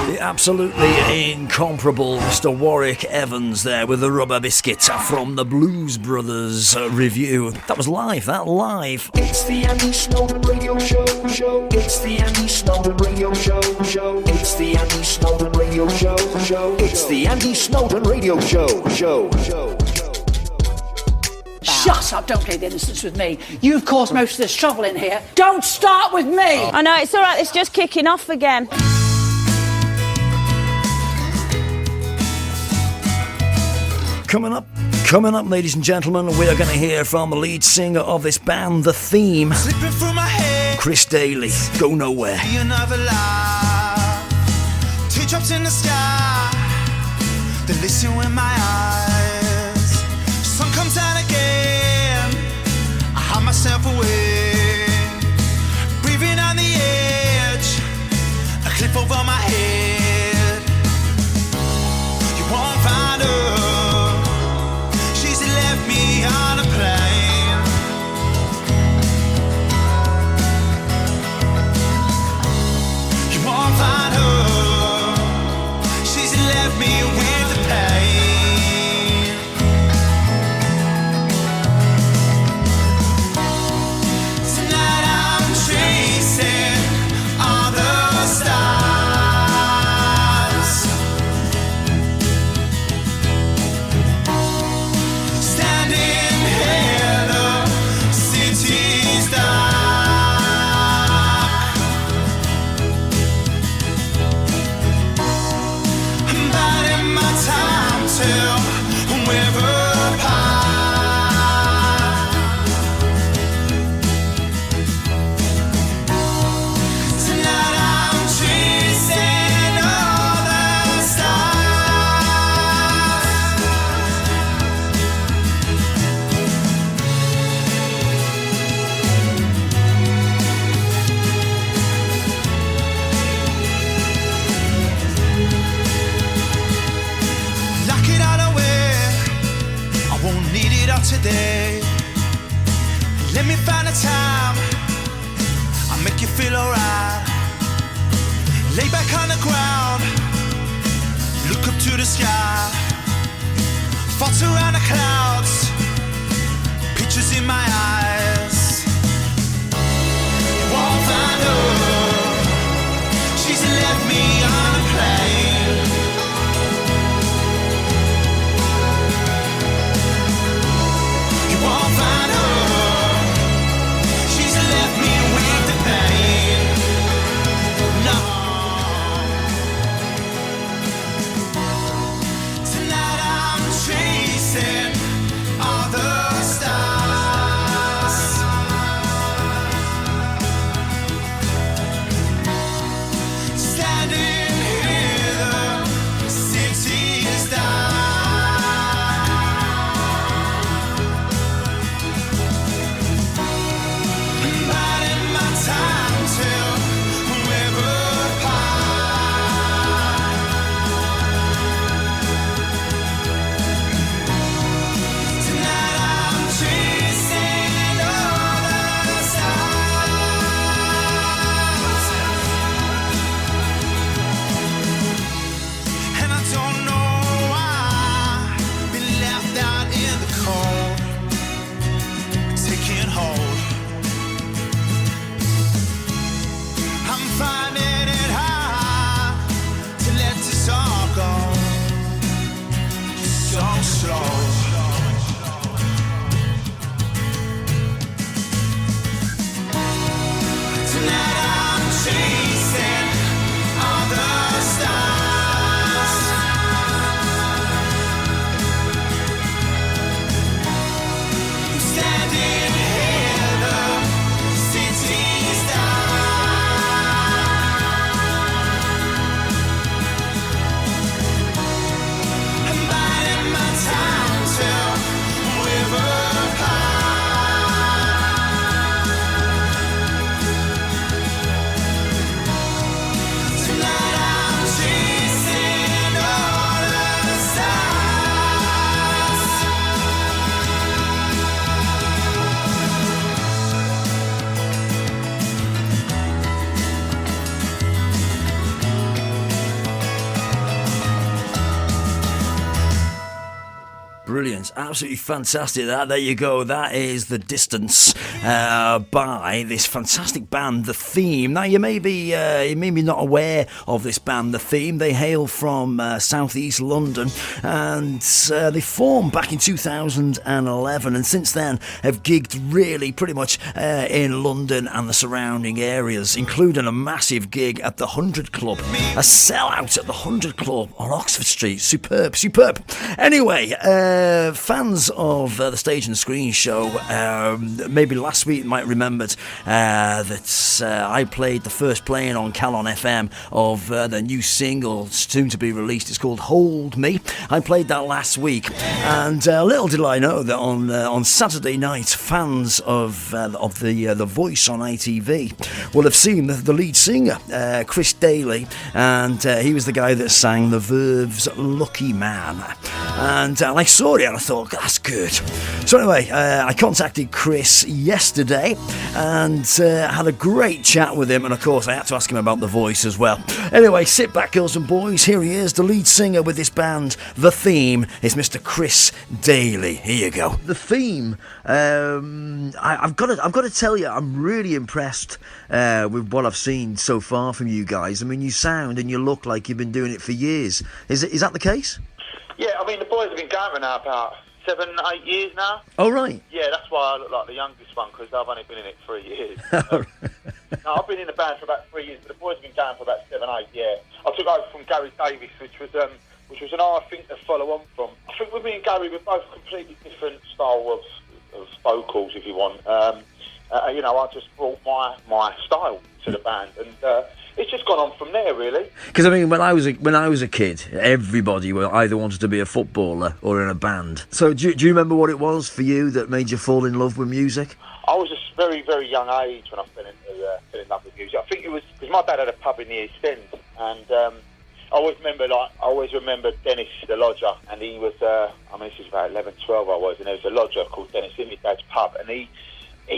The absolutely incomparable Mr. Warwick Evans there with the Rubber Biscuit from the Blues Brothers review. That was live, live. It's the Andy Snowden radio show. It's the Andy Snowden radio show. It's the Andy Snowden radio show. It's the Andy Snowden radio show. Shut up, don't play the innocence with me. You've caused most of this trouble in here. Don't start with me! I know, it's all right, it's just kicking off again. Coming up, ladies and gentlemen, we are going to hear from the lead singer of this band, The Theme, Chris Daley. Go Nowhere. Teardrops in the sky, they listen with my eyes. Sun comes out again, I hide myself away, breathing on the edge, a cliff over my head. You won't find her, she's left me on a plane. You won't find her, she's left me with the pain. Tonight I'm chasing all the stars, standing here, the city's dark. I'm biding my time till we're apart. Tonight I'm chasing all the stars. Lock it all away, I won't need it all today. Let me find a time, I'll make you feel alright. Lay back on the ground, look up to the sky. Thoughts around the clouds, pictures in my eyes. You won't find her, she's left me on a plane. You won't find her, she's left me with the pain. No. Tonight I'm chasing all the stars. brilliant. Absolutely fantastic. There you go. That is The Distance by this fantastic band, The Theme. Now, you may be not aware of this band, The Theme. They hail from southeast London, and they formed back in 2011, and since then have gigged really pretty much in London and the surrounding areas, including a massive gig at the 100 Club, a sellout at the 100 Club on Oxford Street. Superb. Anyway, fans of the Stage and Screen show, maybe last week might remembered that I played the first playing on Calon FM of the new single soon to be released. It's called Hold Me. I played that last week, and little did I know that on Saturday night, fans of the Voice on ITV will have seen the lead singer, Chris Daley, and he was the guy that sang the Verve's Lucky Man. And I saw it and I thought, that's good. So anyway, I contacted Chris yesterday and had a great chat with him, and of course I had to ask him about The Voice as well. Anyway, sit back, girls and boys. Here he is, the lead singer with this band. The Theme is Mr. Chris Daley. Here you go. The Theme. I've got to tell you, I'm really impressed with what I've seen so far from you guys. I mean, you sound and you look like you've been doing it for years. Is that the case? Yeah, I mean, the boys have been going now about 7, 8 years now. Oh, right. Yeah, that's why I look like the youngest one, because I've only been in it 3 years. No, I've been in the band for about 3 years, but the boys have been going for about 7, 8, yeah. I took over from Gary Davis, which was an art, I think, to follow on from. I think with me and Gary, we're both completely different style of vocals, if you want. I just brought my style to the band, and it's just gone on from there, really. Because I mean, when I was a kid, everybody either wanted to be a footballer or in a band. So do you remember what it was for you that made you fall in love with music? I was a very, very young age when I fell in love with music. I think it was because my dad had a pub in the East End, and I always remember Dennis the lodger, and he was this was about 11, 12 I was, and there was a lodger called Dennis in my dad's pub, and he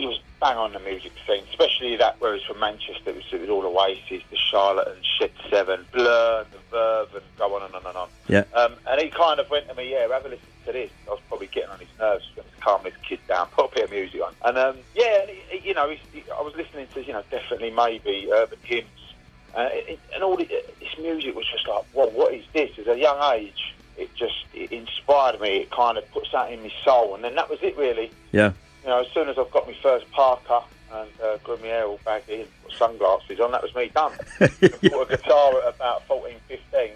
was bang on the music scene, especially that where he's from Manchester. It was all Oasis, the Charlotte and Shed 7, Blur, the Verve, and go on and on and on. Yeah. And he kind of went to me, have a listen to this. I was probably getting on his nerves, to calm this kid down, put a bit of music on. And I was listening to, definitely maybe urban hymns, and all this music was just like, well, what is this? At a young age, it inspired me. It kind of put something in my soul, and then that was it, really. Yeah. As soon as I've got my first parka and grew my hair all baggy and put sunglasses on, that was me done. Bought a guitar at about 14, 15,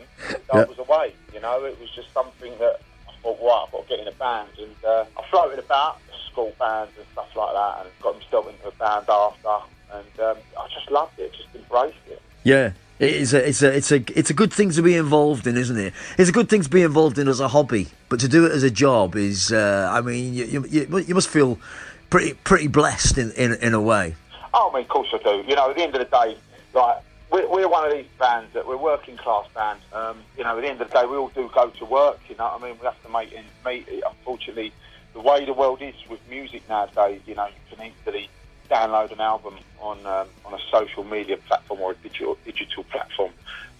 I was away. It was just something that I thought, right, I've got to get in a band. And I floated about school bands and stuff like that, and got myself into a band after, and I just loved it, just embraced it. Yeah. It's a good thing to be involved in, isn't it? It's a good thing to be involved in as a hobby, but to do it as a job is, you must feel pretty blessed in a way. Oh, I mean, of course I do. At the end of the day, like we're one of these bands that we're working class bands. At the end of the day, we all do go to work. We have to make ends meet. Unfortunately, the way the world is with music nowadays, you can easily download an album on a social media platform or a digital platform.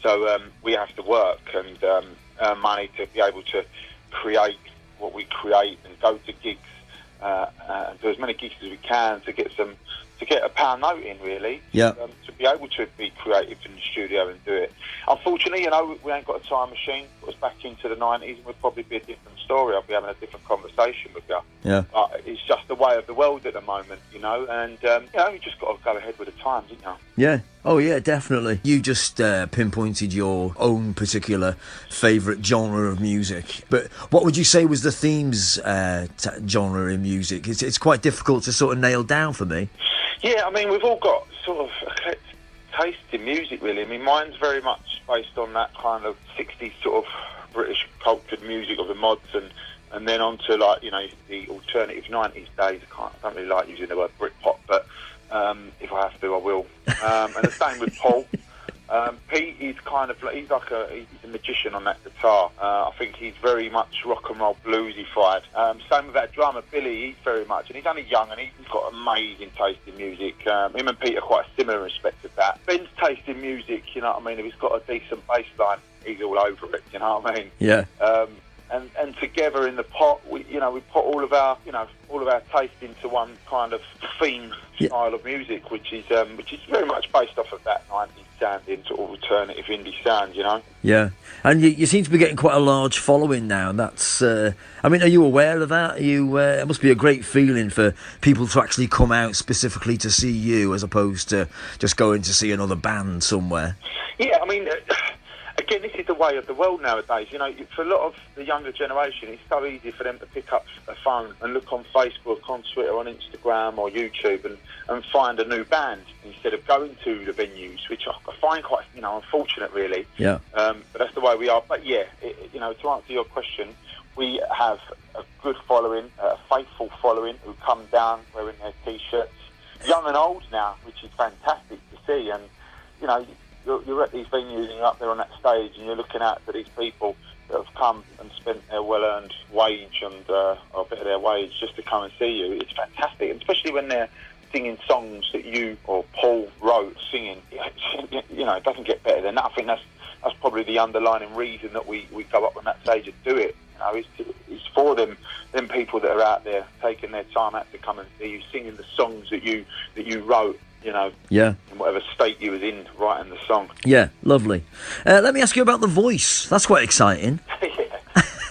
So we have to work and earn money to be able to create what we create and go to gigs and do as many gigs as we can to get a pound note in, really. Yeah. To be able to be creative in the studio and do it. Unfortunately, we ain't got a time machine. Put us back into the 90s and we'd probably be a different story. I'd be having a different conversation with you. Yeah. But it's just the way of the world at the moment, and you just got to go ahead with the times, haven't you? Yeah. Oh, yeah, definitely. You just pinpointed your own particular favourite genre of music. But what would you say was the Theme's genre in music? It's quite difficult to sort of nail down for me. Yeah, I mean, we've all got sort of eclectic taste in music, really. I mean, mine's very much based on that kind of 60s sort of British cultured music of the mods and then on to, like, the alternative 90s days. I don't really like using the word Britpop, but if I have to, I will. And the same with Paul. Pete is kind of he's a magician on that guitar. I think he's very much rock and roll bluesy-fied. Same with that drummer Billy. He's very much, and he's only young, and he's got amazing taste in music. Him and Pete are quite similar in respect of that. Ben's taste in music, if he's got a decent bass line, he's all over it. You know what I mean? Yeah. and together in the pot, we put all of our taste into one kind of theme style of music, which is very much based off of that 90s sounding sort of alternative indie sound, Yeah, and you seem to be getting quite a large following now. That's, are you aware of that? It must be a great feeling for people to actually come out specifically to see you, as opposed to just going to see another band somewhere. Yeah, again, this is the way of the world nowadays. For a lot of the younger generation, it's so easy for them to pick up a phone and look on Facebook, on Twitter, on Instagram or YouTube and find a new band instead of going to the venues, which I find quite, unfortunate, really. Yeah. But that's the way we are. But yeah, to answer your question, we have a good following, a faithful following who come down wearing their T-shirts, young and old now, which is fantastic to see. And, you're at these venues and you're up there on that stage and you're looking out to these people that have come and spent their well-earned wage and a bit of their wage just to come and see you. It's fantastic, and especially when they're singing songs that you or Paul wrote singing. It doesn't get better than that. I think that's probably the underlying reason that we go up on that stage and do it. It's for them people that are out there taking their time out to come and see you, singing the songs that you wrote. Yeah. In whatever state you was in writing the song. Yeah, lovely. Let me ask you about the voice. That's quite exciting. Yeah.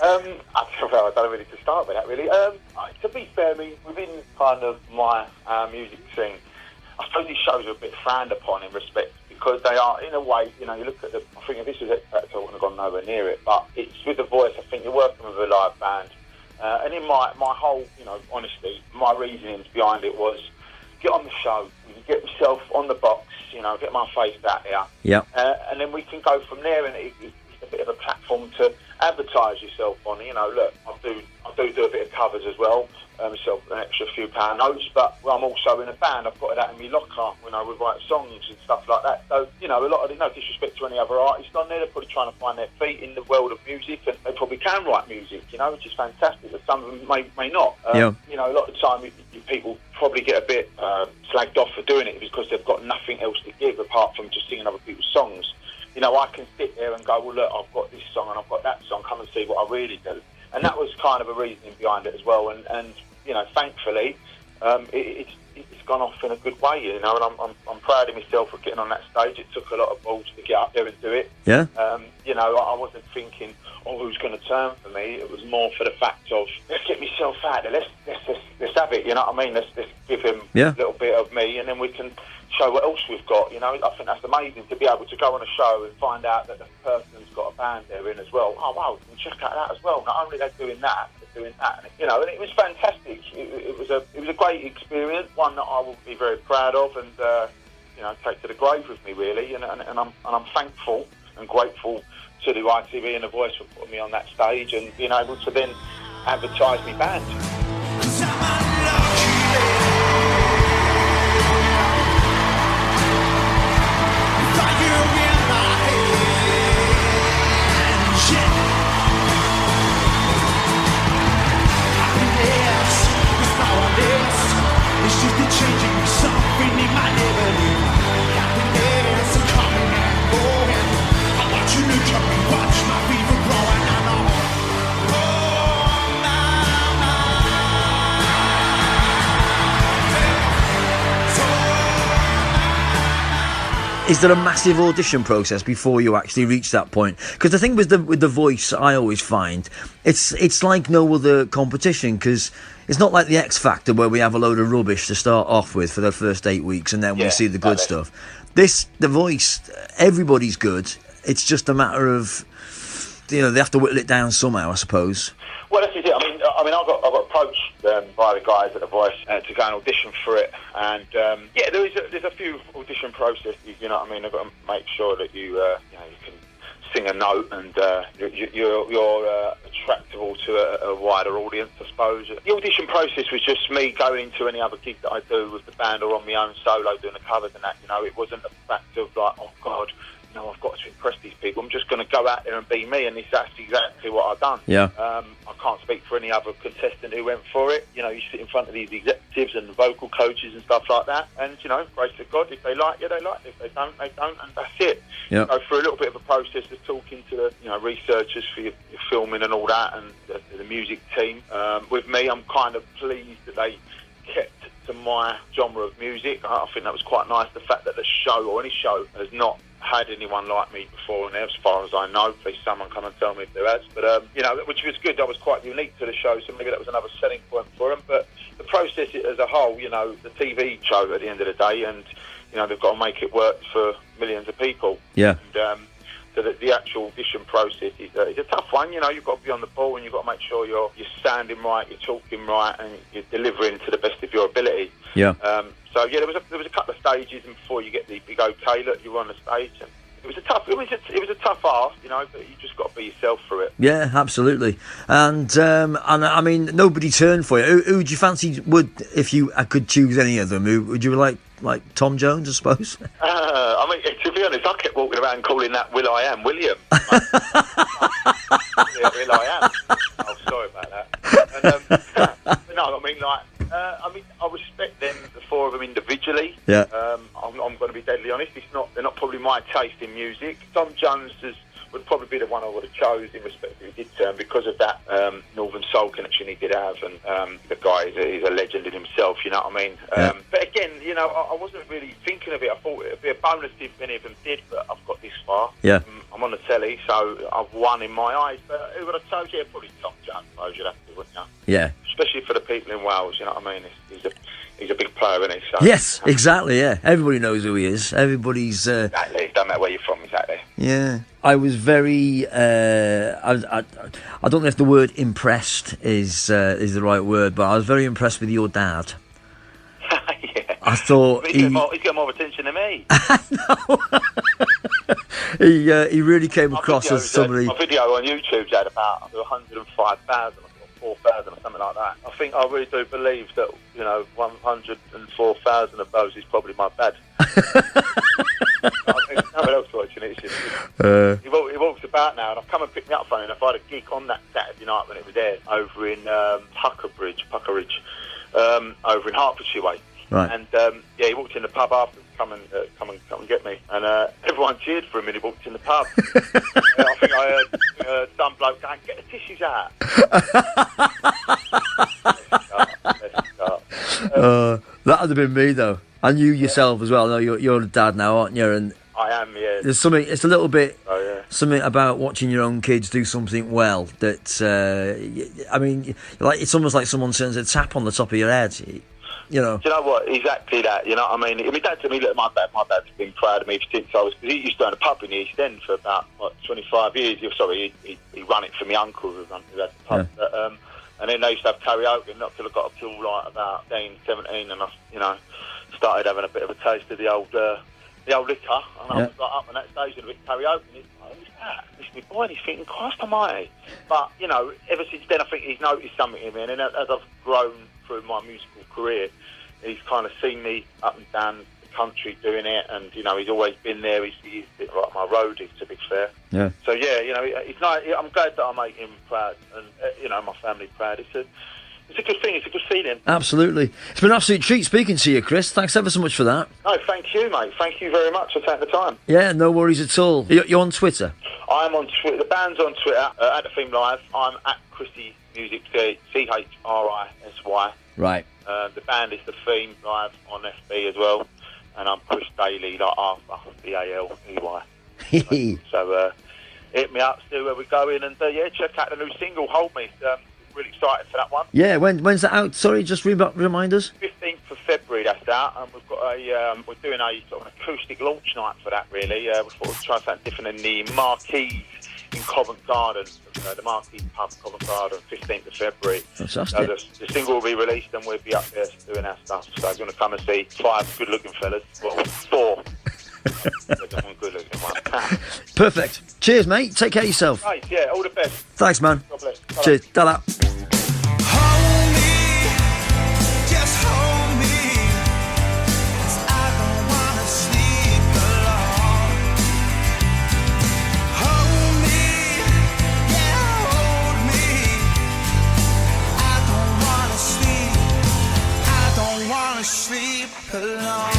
I don't know really to start with that, really. To be fair, within kind of my music scene, I suppose these shows are a bit frowned upon in respect, because they are, in a way, you look at I think if this was X Factor, I wouldn't have gone nowhere near it, but it's with the voice. I think you're working with a live band. And in my whole, honesty, my reasonings behind it was, get on the show, get myself on the box, get my face out there. Yeah. And then we can go from there, and it's a bit of a platform to advertise yourself on. Look, I do a bit of covers as well, myself an extra few pound notes, but I'm also in a band. I've got that in my locker when I would write songs and stuff like that. So, a lot of no disrespect to any other artists on there, they're probably trying to find their feet in the world of music, and they probably can write music, which is fantastic, but some of them may not. A lot of the time people probably get a bit slagged off for doing it because they've got nothing else to give apart from just singing other people's songs. I can sit there and go, well, look, I've got this song and I've got that song, come and see what I really do. And that was kind of a reasoning behind it as well. And thankfully, it's gone off in a good way, and I'm proud of myself for getting on that stage. It took a lot of balls to get up there and do it. Yeah. I wasn't thinking, who's going to turn for me? It was more for the fact of, let's get myself out there, let's have it, Let's give him a little bit of me, and then we can show what else we've got, I think that's amazing to be able to go on a show and find out that the person's got a band there in as well. Oh, wow, we can check out that as well. Not only they're doing that, they're doing that. And it was fantastic. It was a great experience, one that I will be very proud of and, take to the grave with me, really. And I'm thankful and grateful to the ITV and The Voice for putting me on that stage and being able to then advertise my band. It's just a changing something in my neighborhood. Happiness is coming and going. I watch you look up and watch my fever growing. I know. Is there a massive audition process before you actually reach that point? Because the thing with the voice, I always find it's like no other competition, because it's not like the X Factor where we have a load of rubbish to start off with for the first 8 weeks and then we see the good stuff. The Voice, everybody's good. It's just a matter of, they have to whittle it down somehow, I suppose. Well, that's it. I got approached by the guys at The Voice to go and audition for it, and there's a few audition processes. You know what I mean? I've got to make sure that you can sing a note and you're attractable to a wider audience, I suppose. The audition process was just me going to any other gig that I do with the band or on my own solo doing the covers and that. It wasn't a fact of like, oh God, no, I've got to impress these people. I'm just going to go out there and be me, and that's exactly what I've done. Yeah. I can't speak for any other contestant who went for it. You know, you sit in front of these executives and vocal coaches and stuff like that, and, you know, grace of God, if they like you, they like you. If they don't, they don't, and that's it. Yeah. Go through a little bit of a process of talking to the, you know, researchers for your filming and all that, and the music team. With me, I'm kind of pleased that they kept to my genre of music. I think that was quite nice, the fact that the show, or any show, has not had anyone like me before, and as far as I know, please someone come and tell me if there has, but you know, which was good. I was quite unique to the show, so maybe that was another selling point for them. But the process as a whole, you know, the TV show at the end of the day, and, you know, they've got to make it work for millions of people. Yeah. And so that the actual audition process is a tough one. You know, you've got to be on the ball, and you've got to make sure you're sounding right, you're talking right, and you're delivering to the best of your ability. Yeah. So yeah, there was a couple of stages, and before you get the big okay, look, you're on the stage, and it was a tough ask, you know, but you just got to be yourself through it. Yeah, absolutely. And I mean, nobody turned for you. Who would you fancy would, if you could choose any of them? Who would you like Tom Jones, I suppose? I mean, to be honest, I kept walking around calling that Will I Am William. Yeah, Will I Am. Oh, sorry about that. And, no, I mean, I respect them, the four of them individually. Yeah. I'm going to be deadly honest. They're not probably my taste in music. Tom Jones would probably be the one I would have chose in respect to he did turn, because of that Northern Soul connection he did have, and the guy is a legend in himself, you know what I mean? Yeah. But again, you know, I wasn't really thinking of it. I thought it would be a bonus if any of them did, but I've got this far. Yeah. I'm on the telly, so I've won in my eyes. But who would I chose? Yeah, probably Tom Jones, I suppose you'd have to, wouldn't you? Yeah. Especially for the people in Wales, you know what I mean? He's a big player, isn't he? So, Yes, exactly, yeah. Everybody knows who he is. Everybody's... Exactly. Don't matter where you're from, exactly. Yeah. I was very... I don't know if the word impressed is the right word, but I was very impressed with your dad. Yeah. I thought... He's got more attention than me. He really came across as somebody... My video on YouTube's had about 105,000. 4,000 or something like that. I think I really do believe that, you know, 104,000 of those is probably my dad. I mean, no one else watching it. He walks about now, and I've come and picked me up, funny enough. I had a gig on that Saturday night when it was there, over in Puckeridge, over in Hertfordshire way. Right. And yeah, he walked in the pub after, come and get me, and everyone cheered for him, and he walked in the pub. I think I heard some bloke going, "Get the tissues out." That would have been me, though. And you yourself as well. No, you're a dad now, aren't you? And I am, yeah. there's something. It's a little bit. Oh, yeah. Something about watching your own kids do something well. That I mean, like it's almost like someone turns a tap on the top of your head. You know. Do you know what? Exactly that. You know what I mean? Dad to me, look, my dad's been proud of me since I was, because he used to own a pub in the East End for about 25 years. He ran it for my uncle who had the pub. Yeah. But, and then they used to have karaoke, not till I got up till like about 17, and I, you know, started having a bit of a taste of the old liquor, and I was like up on that stage and a bit of karaoke, and he's like, "Who's that?" It's my boy, and he's thinking, "Christ almighty." But, you know, ever since then I think he's noticed something in me, and then as I've grown through my musical career, he's kind of seen me up and down the country doing it, and, you know, he's always been there. He's a bit like my roadie, to be fair. Yeah. So yeah, you know, it's nice. I'm glad that I make him proud, and you know, my family proud. It's a good thing. It's a good feeling. Absolutely. It's been an absolute treat speaking to you, Chris. Thanks ever so much for that. No, thank you, mate. Thank you very much for taking the time. Yeah, no worries at all. You're on Twitter? I'm on Twitter. The band's on Twitter, at The Theme Live. I'm at Chrissy Music, CHRISY. Right. The band is The Theme Live on FB as well. And I'm Chris Daley, like Arthur, DALEY. So hit me up, see where we're going, and yeah, check out the new single, Hold Me. Really excited for that one. Yeah, when's that out? Sorry, just remind us. 15th of February, that's out, and we've got we're doing a sort of an acoustic launch night for that. Really, we thought we'd try something different in the Marquees in Covent Garden, the Marquees pub, Covent Garden, 15th of February. Fantastic. So the single will be released, and we'll be up there doing our stuff. So if you want to come and see 5 good-looking fellas, well, 4. Good-looking one. Perfect. Cheers, mate. Take care of yourself. Right, yeah, all the best. Thanks, man. God bless. Cheers. Ta-da. Hold me, just hold me, 'cause I don't wanna sleep alone. alone.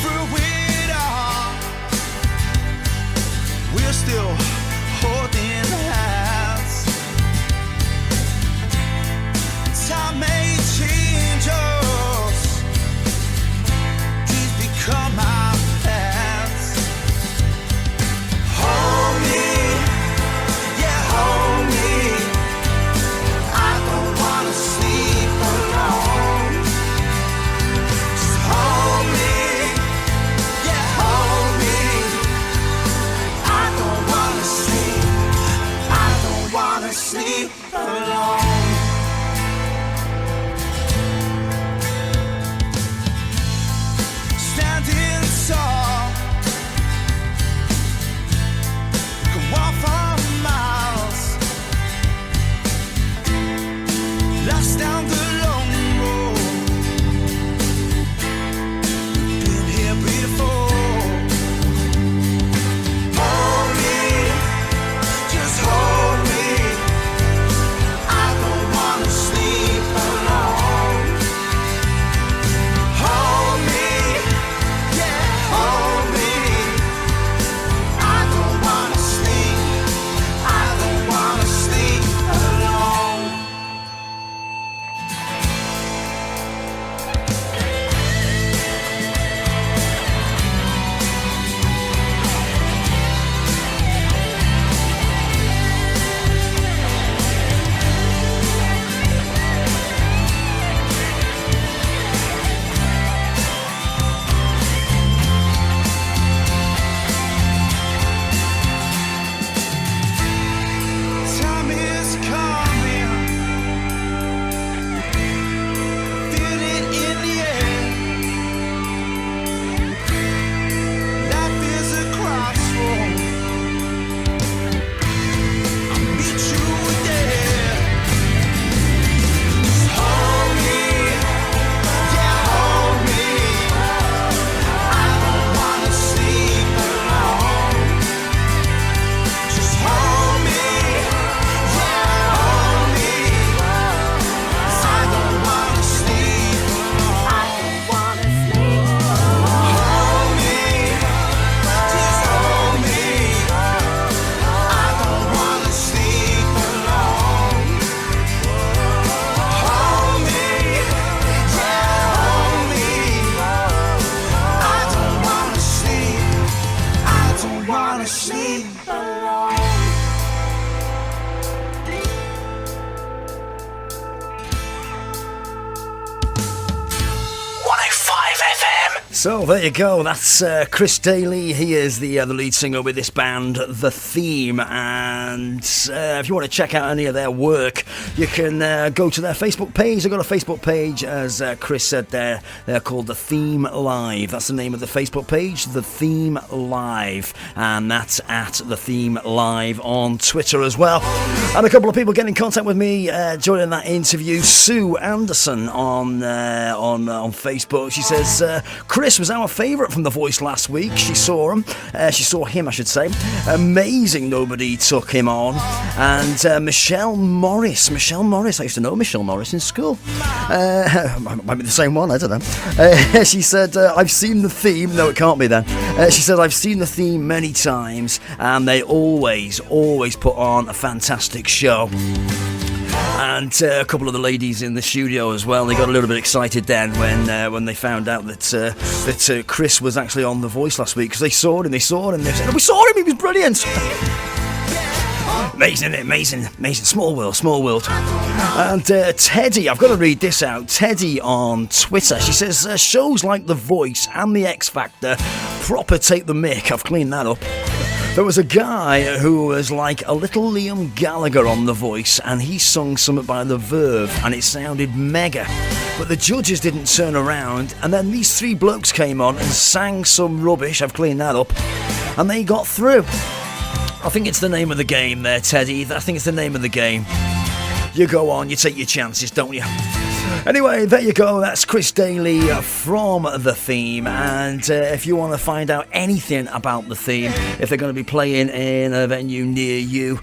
Through it all, we're still holding hands. Time may change us, these become our paths. Hold me, yeah, hold me. I don't wanna sleep alone. Just hold me, yeah, hold me. I don't wanna sleep alone. Standing tall, can walk for miles. Lost down the long road, been here before. Hold me, just hold me. I don't wanna sleep alone. Hold me, yeah, hold me. I don't wanna sleep alone. Time is coming, feel it in the air. Life is a crossroad, I'll meet you there. Just hold me, yeah, hold me. I don't wanna sleep alone. Just hold me, yeah, hold me. I don't wanna sleep alone. Hold me, just hold me. I don't wanna sleep alone. Hold me, yeah, hold me. I don't wanna sleep alone. 105 FM. So there you go. That's Chris Daley. He is the lead singer with this band, The Theme. And if you want to check out any of their work, you can go to their Facebook page. They've got a Facebook page, as Chris said there. They're called The Theme Live. That's the name of the Facebook page, The Theme Live. And that's at The Theme Live on Twitter as well. And a couple of people getting in contact with me during that interview. Sue Anderson on Facebook. She says, Chris was our favourite from The Voice last week. She saw him, I should say. Amazing nobody took him on. And Michelle Morris, I used to know Michelle Morris in school. Might be the same one, I don't know. She said, I've seen The Theme. No, it can't be then. She said, I've seen The Theme many times, and they always put on a fantastic show. And a couple of the ladies in the studio as well. They got a little bit excited then when they found out that Chris was actually on The Voice last week, because they saw him. They said, "We saw him. He was brilliant." Amazing. Small world. And Teddy, I've got to read this out. Teddy on Twitter. She says, shows like The Voice and The X Factor proper take the mick. I've cleaned that up. There was a guy who was like a little Liam Gallagher on The Voice, and he sung something by The Verve, and it sounded mega. But the judges didn't turn around, and then these three blokes came on and sang some rubbish. I've cleaned that up. And they got through. I think it's the name of the game there, Teddy. I think it's the name of the game. You go on, you take your chances, don't you? Anyway, there you go. That's Chris Daley from The Theme. And if you want to find out anything about The Theme, if they're going to be playing in a venue near you,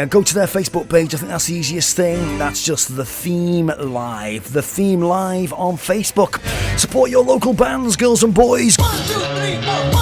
go to their Facebook page. I think that's the easiest thing. That's just The Theme Live. The Theme Live on Facebook. Support your local bands, girls and boys. 1, 2, 3, 4, 1.